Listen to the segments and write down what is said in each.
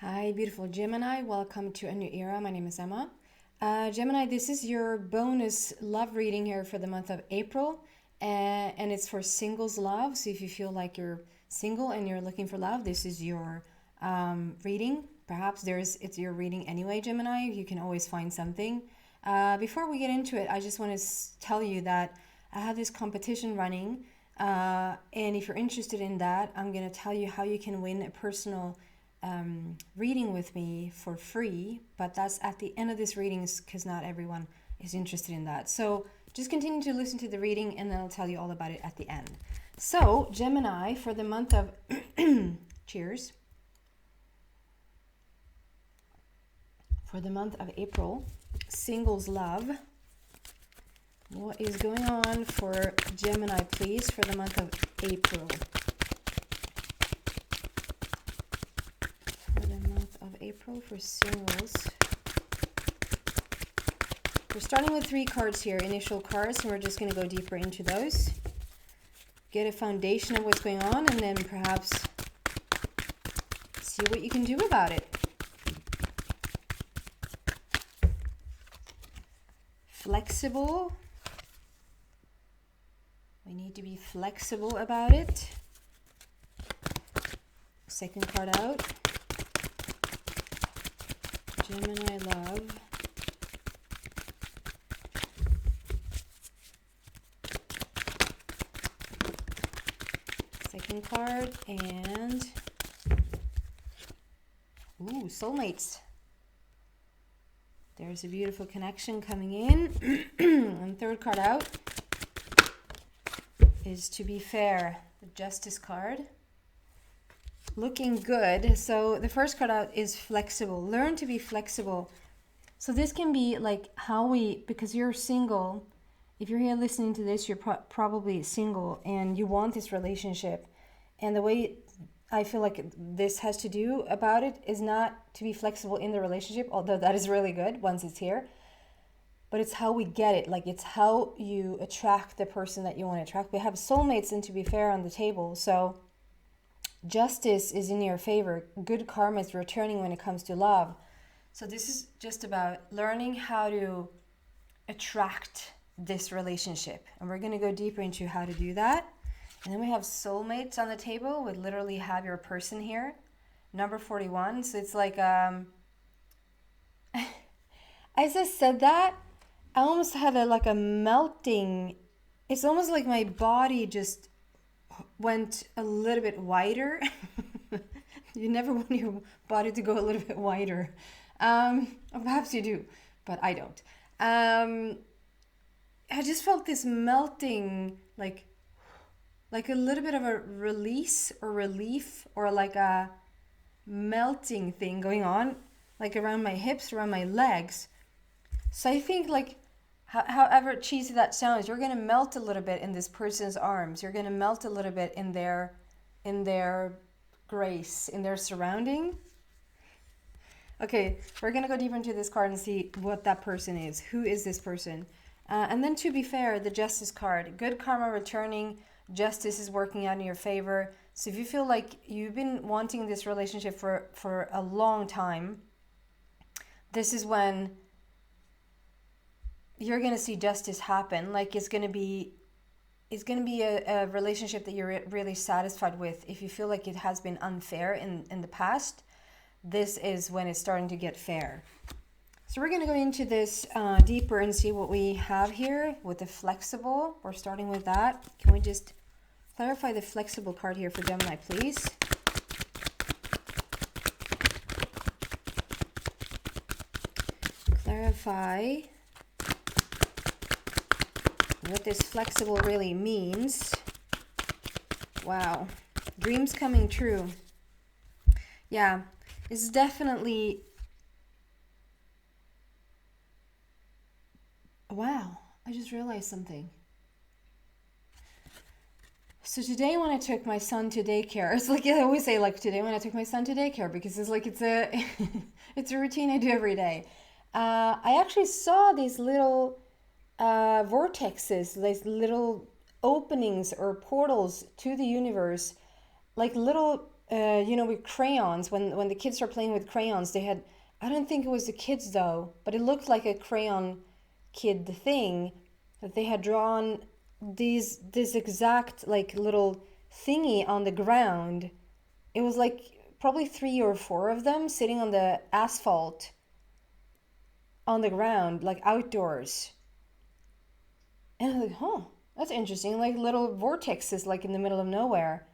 Hi, beautiful Gemini. Welcome to a new era. My name is Emma. Gemini, this is your bonus love reading here for the month of April. And it's for singles love. So if you feel like you're single and you're looking for love, this is your reading. Perhaps it's your reading anyway, Gemini. You can always find something. Before we get into it, I just want to tell you that I have this competition running. And if you're interested in that, I'm going to tell you how you can win a personal reading with me for free, but that's at the end of this reading because not everyone is interested in that. So just continue to listen to the reading and then I'll tell you all about it at the end. So Gemini, for the month of cheers, for the month of April, singles love. What is going on for Gemini, please, for the month of April? April for singles. We're starting with 3 cards here, initial cards, and we're just going to go deeper into those. Get a foundation of what's going on, and then perhaps see what you can do about it. Flexible. We need to be flexible about it. Second card out. Gemini love. Second card and soulmates. There's a beautiful connection coming in. And third card out is to be fair, the justice card. Looking good. So the first card out is flexible. Learn to be flexible. So this can be like because you're single, if you're here listening to this, you're probably single and you want this relationship. And the way I feel like this has to do about it is not to be flexible in the relationship, although that is really good once it's here. But it's how we get it. Like it's how you attract the person that you want to attract. We have soulmates and to be fair on the table. So justice is in your favor. Good karma is returning when it comes to love. So this is just about learning how to attract this relationship. And we're going to go deeper into how to do that. And then we have soulmates on the table. We literally have your person here. Number 41. So it's like, as I said that, I almost had a melting. It's almost like my body just went a little bit wider. You never want your body to go a little bit wider. Perhaps you do, but I don't. I just felt this melting, like a little bit of a release or relief or like a melting thing going on, like around my hips, around my legs. So I think however cheesy that sounds, you're going to melt a little bit in this person's arms. You're going to melt a little bit in their grace, in their surrounding. Okay, we're going to go deeper into this card and see what that person is. Who is this person? And then to be fair, the justice card. Good karma returning. Justice is working out in your favor. So if you feel like you've been wanting this relationship for a long time, this is when you're going to see justice happen. Like it's going to be a relationship that you're really satisfied with. If you feel like it has been unfair in the past, this is when it's starting to get fair. So we're going to go into this deeper and see what we have here with the flexible. We're starting with that. Can we just clarify the flexible card here for Gemini, please? Clarify what this flexible really means. Wow. Dreams coming true. Yeah, it's definitely... Wow, I just realized something. So today when I took my son to daycare, it's like I always say, like today when I took my son to daycare, because it's like it's a routine I do every day. I actually saw these little vortexes, these little openings or portals to the universe, like little with crayons. When the kids are playing with crayons, they had, I don't think it was the kids though, but it looked like a crayon kid thing that they had drawn this exact like little thingy on the ground. It was like probably 3 or 4 of them sitting on the asphalt on the ground, like outdoors. And I'm like, huh, that's interesting. Like little vortexes, like in the middle of nowhere.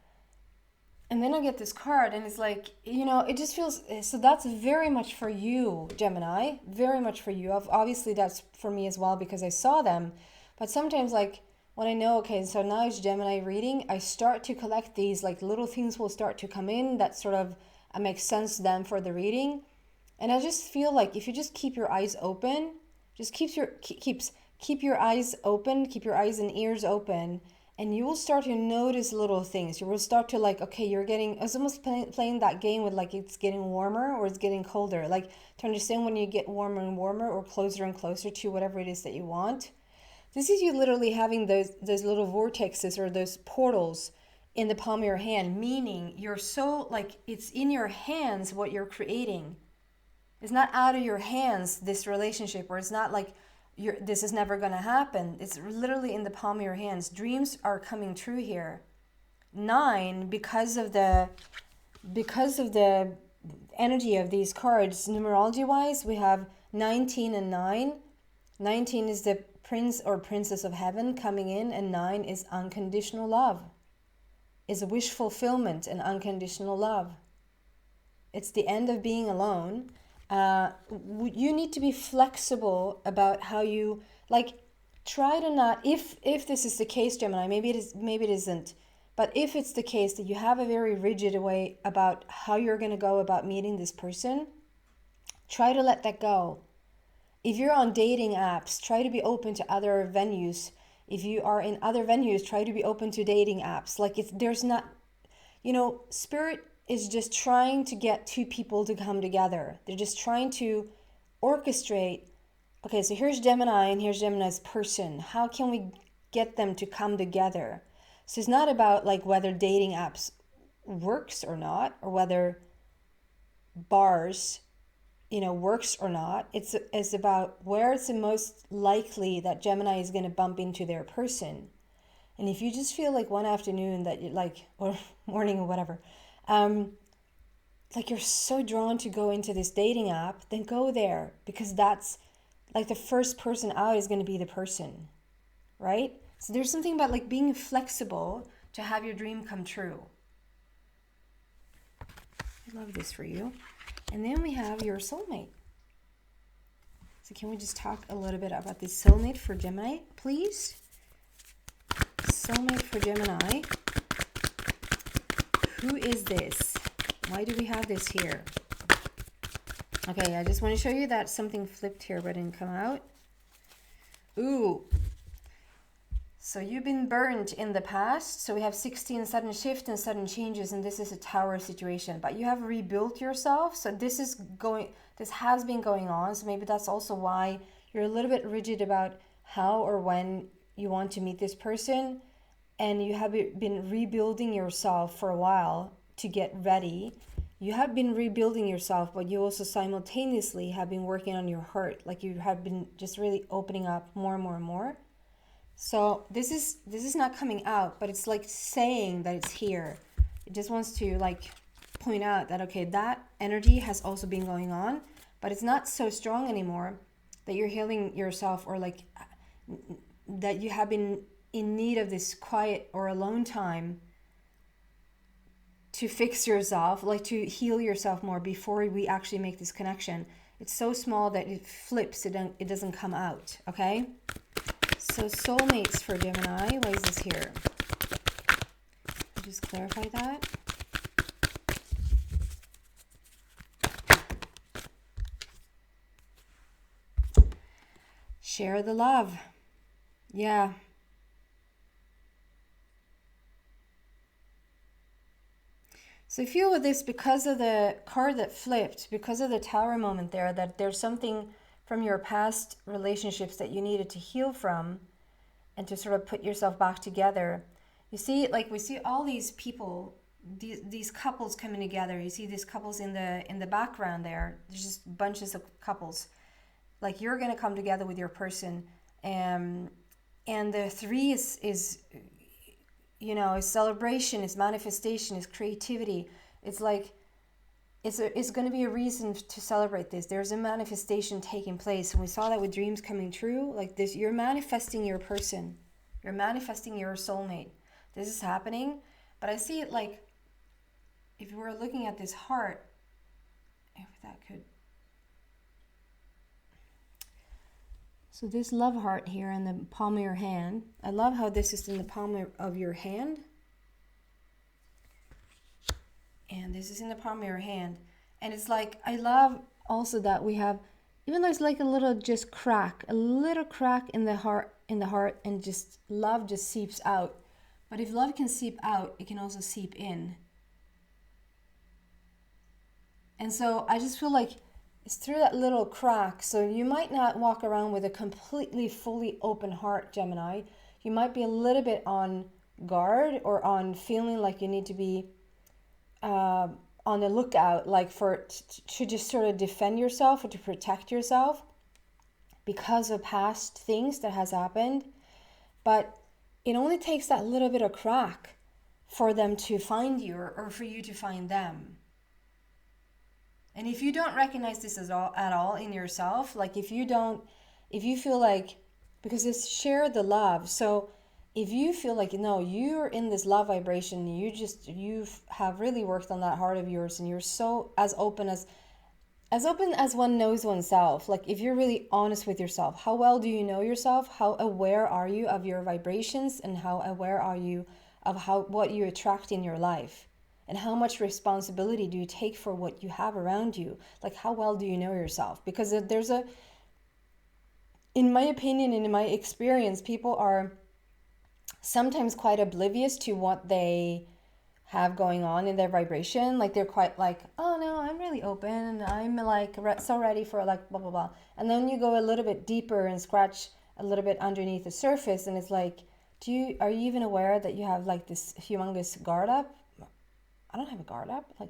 And then I get this card, and it's like, it just feels, so that's very much for you, Gemini. Very much for you. Obviously, that's for me as well because I saw them. But sometimes, like, when I know, okay, so now it's Gemini reading, I start to collect these, like, little things will start to come in that sort of makes sense then for the reading. And I just feel like if you just keep your eyes open, just keep your eyes open, keep your eyes and ears open, and you will start to notice little things. You will start to like, okay, it's almost playing that game with like it's getting warmer or it's getting colder. Like to understand when you get warmer and warmer or closer and closer to whatever it is that you want. This is you literally having those little vortexes or those portals in the palm of your hand, meaning you're so like it's in your hands what you're creating. It's not out of your hands, this relationship, or it's not like this is never going to happen. It's literally in the palm of your hands. Dreams are coming true here. 9, because of the energy of these cards, numerology wise, we have 19 and 9. 19 is the prince or princess of heaven coming in, and 9 is unconditional love. Is wish fulfillment and unconditional love. It's the end of being alone. You need to be flexible about how you like. Try to not, if this is the case, Gemini, maybe it isn't, but if it's the case that you have a very rigid way about how you're going to go about meeting this person, try to let that go. If you're on dating apps, try to be open to other venues. If you are in other venues, try to be open to dating apps. Like there's not, spirit is just trying to get 2 people to come together. They're just trying to orchestrate, okay, so here's Gemini and here's Gemini's person. How can we get them to come together? So it's not about like whether dating apps works or not, or whether bars, works or not. It's about where it's the most likely that Gemini is going to bump into their person. And if you just feel like one afternoon that you like, or morning or whatever, like you're so drawn to go into this dating app, then go there, because that's like the first person out is going to be the person, right? So there's something about like being flexible to have your dream come true. I love this for you. And then we have your soulmate. So can we just talk a little bit about this soulmate for Gemini, please? Soulmate for Gemini. Who is this? Why do we have this here? Okay, I just want to show you that something flipped here but didn't come out. Ooh. So you've been burned in the past. So we have 16 sudden shift and sudden changes, and this is a tower situation. But you have rebuilt yourself. So this has been going on. So maybe that's also why you're a little bit rigid about how or when you want to meet this person. And you have been rebuilding yourself for a while to get ready. You have been rebuilding yourself, but you also simultaneously have been working on your heart. Like you have been just really opening up more and more and more. So this is not coming out, but it's like saying that it's here. It just wants to like point out that, okay, that energy has also been going on, but it's not so strong anymore that you're healing yourself, or like that you have been in need of this quiet or alone time to fix yourself, like to heal yourself more before we actually make this connection. It's so small that it flips, it doesn't come out, okay? So soulmates for Gemini, why is this here? I'll just clarify that. Share the love. Yeah. So I feel with this, because of the card that flipped, because of the tower moment there, that there's something from your past relationships that you needed to heal from and to sort of put yourself back together. You see, like we see all these people these couples coming together. You see these couples in the background there. There's just bunches of couples. Like you're gonna come together with your person, and the three is you know, is celebration, is manifestation, is creativity. It's like it's going to be a reason to celebrate this. There's a manifestation taking place, and we saw that with dreams coming true. Like this, you're manifesting your person, you're manifesting your soulmate. This is happening, but I see it like if you were looking at this heart, if that could. So this love heart here in the palm of your hand. I love how this is in the palm of your hand. And this is in the palm of your hand. And it's like, I love also that we have, even though it's like a little just crack, a little crack in the heart, and just love just seeps out. But if love can seep out, it can also seep in. And so I just feel like it's through that little crack. So you might not walk around with a completely, fully open heart, Gemini. You might be a little bit on guard or on feeling like you need to be on the lookout, like to just sort of defend yourself or to protect yourself because of past things that has happened. But it only takes that little bit of crack for them to find you or for you to find them. And if you don't recognize this at all in yourself, like if you feel like, because it's share the love. So if you feel like, no, you're in this love vibration, you have really worked on that heart of yours, and you're so as open as one knows oneself. Like if you're really honest with yourself, how well do you know yourself? How aware are you of your vibrations, and how aware are you of what you attract in your life? And how much responsibility do you take for what you have around you? Like how well do you know yourself? Because in my opinion and in my experience, people are sometimes quite oblivious to what they have going on in their vibration. Like they're quite like, oh no, I'm really open and I'm like so ready for like blah blah blah. And then you go a little bit deeper and scratch a little bit underneath the surface, and it's like, are you even aware that you have like this humongous guard up? I don't have a guard up. Like,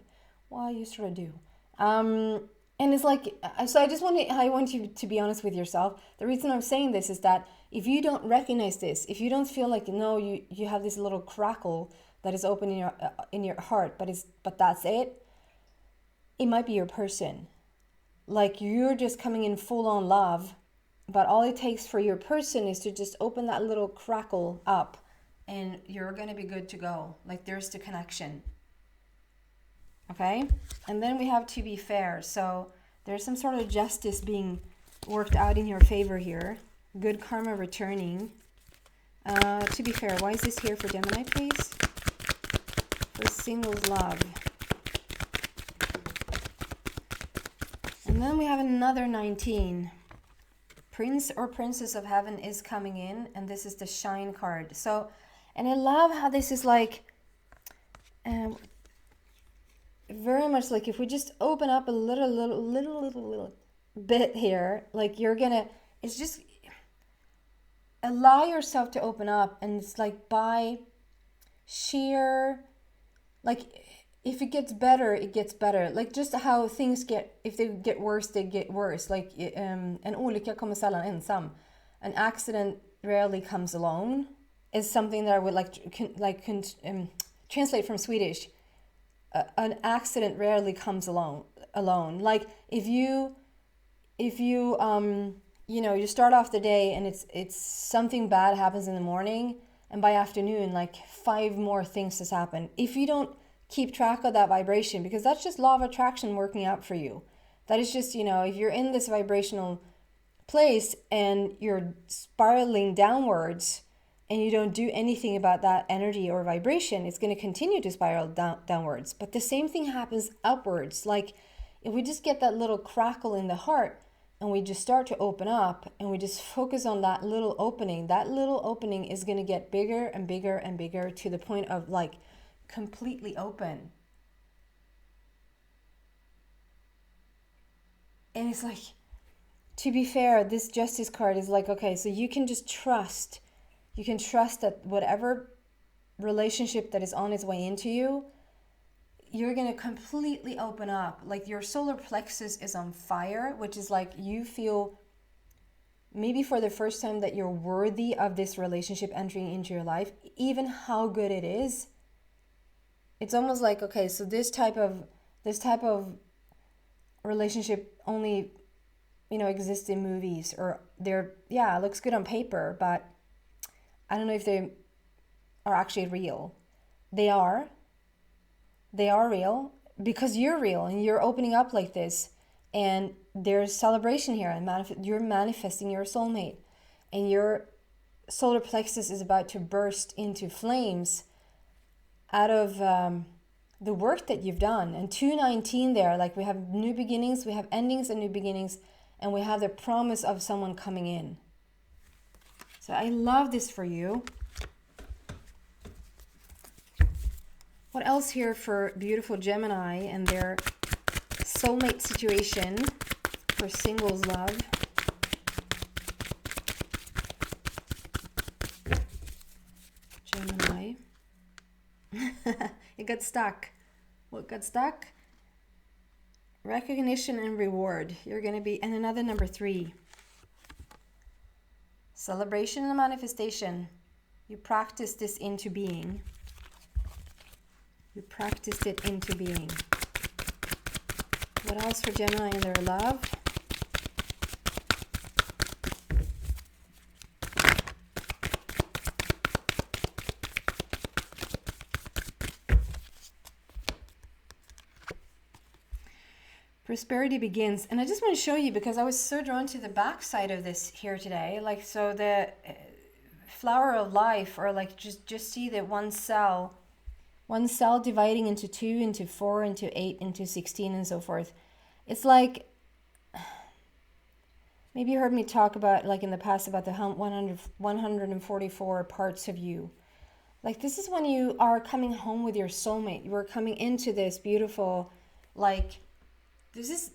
well, you sort of do. And it's like, so I want you to be honest with yourself. The reason I'm saying this is that if you don't recognize this, if you don't feel like, no, you have this little crackle that is open in your heart, but that's it, it might be your person. Like you're just coming in full on love, but all it takes for your person is to just open that little crackle up, and you're gonna be good to go. Like there's the connection. Okay, and then we have to be fair. So there's some sort of justice being worked out in your favor here. Good karma returning. To be fair, why is this here for Gemini, please? For singles love. And then we have another 19. Prince or Princess of Heaven is coming in, and this is the Shine card. So, and I love how this is like, very much like if we just open up a little bit here, like it's just allow yourself to open up, and it's like by sheer, like if it gets better, it gets better. Like just how things get, if they get worse, they get worse. Like en olycka kommer sällan ensam. An accident rarely comes alone is something that I would translate from Swedish. An accident rarely comes alone. Like if you you start off the day and it's something bad happens in the morning, and by afternoon like 5 more things has happened. If you don't keep track of that vibration, because that's just law of attraction working out for you. That is just, if you're in this vibrational place and you're spiraling downwards, and you don't do anything about that energy or vibration, it's going to continue to spiral downwards. But the same thing happens upwards. Like if we just get that little crackle in the heart and we just start to open up and we just focus on that little opening is going to get bigger and bigger and bigger to the point of like completely open. And it's like, to be fair, this Justice card is like, okay, so you can just trust. You can trust that whatever relationship that is on its way into you, you're going to completely open up. Like your solar plexus is on fire, which is like you feel maybe for the first time that you're worthy of this relationship entering into your life, even how good it is. It's almost like, okay, so this type of relationship only, exists in movies, or it looks good on paper, but I don't know if they are actually real. They are real because you're real and you're opening up like this, and there's celebration here, and you're manifesting your soulmate, and your solar plexus is about to burst into flames out of the work that you've done. And 219 there, like we have new beginnings, we have endings and new beginnings, and we have the promise of someone coming in. So I love this for you. What else here for beautiful Gemini and their soulmate situation for singles love? Gemini. It got stuck. What got stuck? Recognition and reward. You're going to be, and another number 3. Celebration and manifestation. You practice this into being. You practiced it into being. What else for Gemini and their love? Prosperity begins. And I just want to show you, because I was so drawn to the back side of this here today. Like, so the flower of life, or like just see that one cell dividing into 2, into 4, into 8, into 16, and so forth. It's like, maybe you heard me talk about, like in the past, about the 144 parts of you. Like, this is when you are coming home with your soulmate. You are coming into this beautiful, like, this is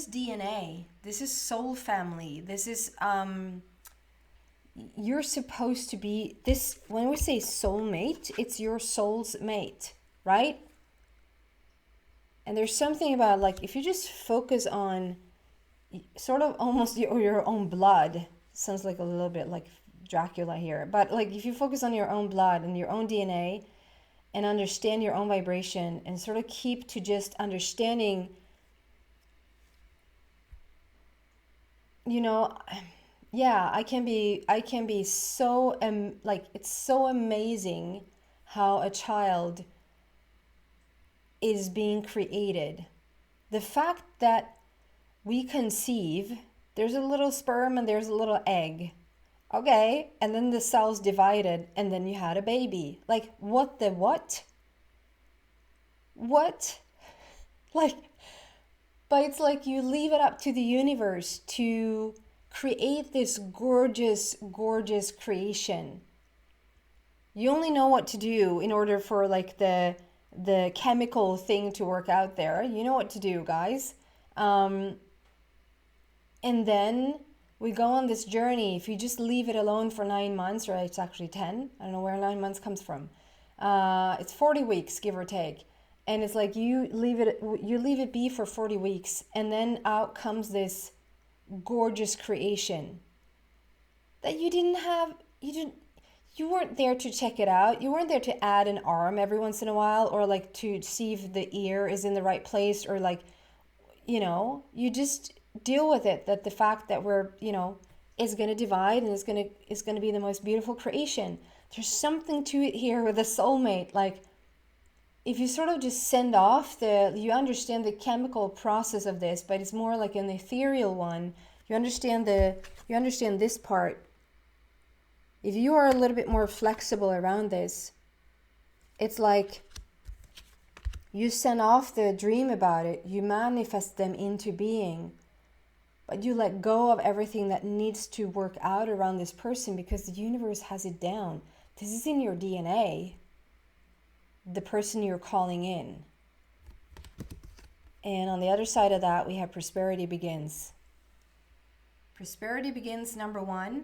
DNA. This is soul family. This is, you're supposed to be this. When we say soulmate, it's your soul's mate, right? And there's something about, like, if you just focus on sort of almost your own blood, sounds like a little bit like Dracula here, but like if you focus on your own blood and your own DNA and understand your own vibration, and sort of keep to just understanding, I can be so, like, it's so amazing how a child is being created. The fact that we conceive, there's a little sperm and there's a little egg. Okay, and then the cells divided and then you had a baby. Like, what? What? Like, but it's like you leave it up to the universe to create this gorgeous, gorgeous creation. You only know what to do in order for, like, the chemical thing to work out there. You know what to do, guys. And then we go on this journey. If you just leave it alone for 9 months, or it's actually 10, I don't know where 9 months comes from. It's 40 weeks, give or take. And it's like you leave it be for 40 weeks, and then out comes this gorgeous creation that you weren't there to check it out. You weren't there to add an arm every once in a while, or like to see if the ear is in the right place, or like, you just deal with it, that the fact that we're, is going to divide, and it's going to be the most beautiful creation. There's something to it here with a soulmate. Like, if you sort of just send off you understand the chemical process of this, but it's more like an ethereal one. You understand this part. If you are a little bit more flexible around this, it's like you send off the dream about it, you manifest them into being, but you let go of everything that needs to work out around this person, because the universe has it down. This is in your DNA, the person you're calling in. And on the other side of that, we have prosperity begins. Prosperity begins, number 1.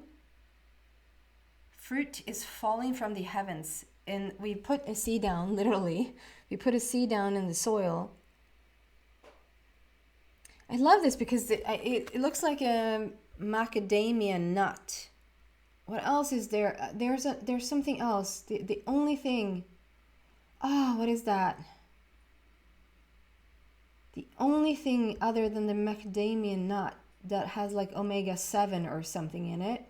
Fruit is falling from the heavens. And we put a C down, literally, We put a seed down in the soil. I love this because it looks like a macadamia nut. What else is there? There's something else. The only thing. Oh, what is that? The only thing other than the macadamia nut that has like omega-7 or something in it.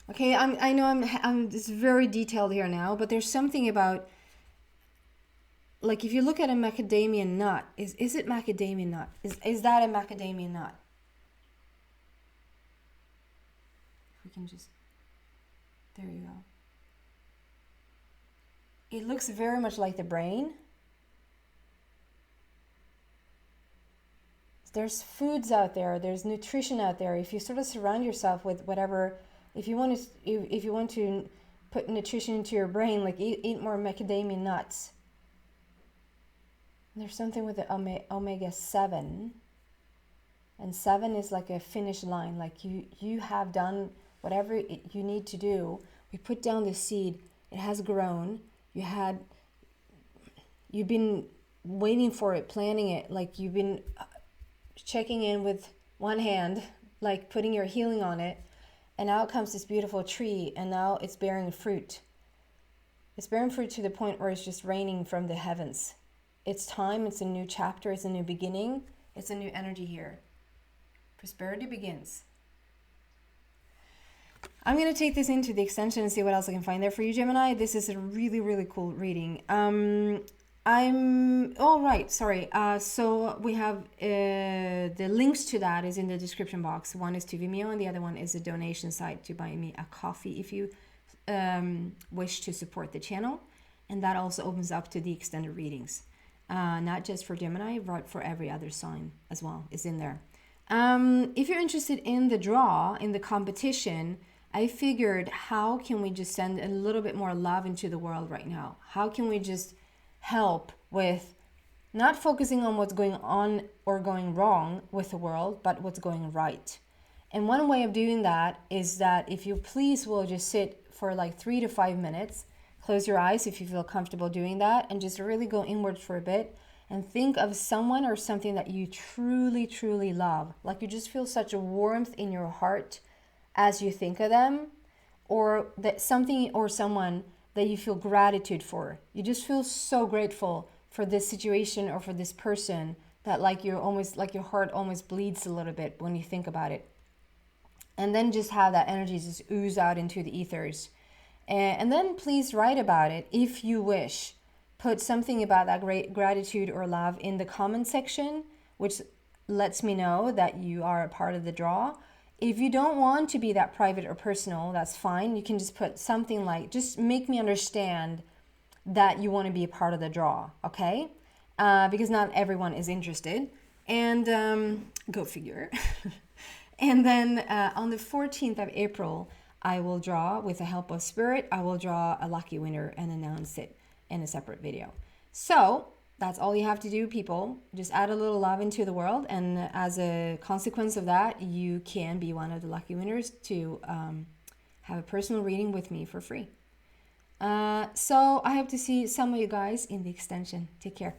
Okay, I know I'm it's very detailed here now, but there's something about, like, if you look at a macadamia nut, is it macadamia nut? Is that a macadamia nut? If we can just, there you go. It looks very much like the brain. There's foods out there, there's nutrition out there. If you sort of surround yourself with whatever, if you want to put nutrition into your brain, like eat more macadamia nuts. There's something with the omega-7, and 7 is like a finish line, like you have done whatever you need to do. We put down the seed, it has grown, you've been waiting for it, planning it, like you've been checking in with one hand, like putting your healing on it, and out comes this beautiful tree, and now it's bearing fruit. It's bearing fruit to the point where it's just raining from the heavens. It's time, it's a new chapter, it's a new beginning, it's a new energy here. Prosperity begins. I'm going to take this into the extension and see what else I can find there for you, Gemini. This is a really, really cool reading. So we have the links to that is in the description box. One is to Vimeo and the other one is a donation site to buy me a coffee if you wish to support the channel. And that also opens up to the extended readings. Not just for Gemini, but for every other sign as well is in there. If you're interested in the draw, in the competition, I figured, how can we just send a little bit more love into the world right now? How can we just help with not focusing on what's going on or going wrong with the world, but what's going right? And one way of doing that is that if you please will just sit for like 3 to 5 minutes, close your eyes if you feel comfortable doing that, and just really go inwards for a bit and think of someone or something that you truly, truly love. Like you just feel such a warmth in your heart as you think of them, or that something or someone that you feel gratitude for. You just feel so grateful for this situation or for this person that like your heart almost bleeds a little bit when you think about it. And then just have that energy just ooze out into the ethers. And then please write about it if you wish. Put something about that great gratitude or love in the comment section, which lets me know that you are a part of the draw. If you don't want to be that private or personal, that's fine. You can just put something like, just make me understand that you want to be a part of the draw, okay? Because not everyone is interested. And go figure. And then on the 14th of April, I will draw, with the help of Spirit, I will draw a lucky winner and announce it in a separate video. So that's all you have to do, people. Just add a little love into the world, and as a consequence of that, you can be one of the lucky winners to have a personal reading with me for free. So I hope to see some of you guys in the extension. Take care.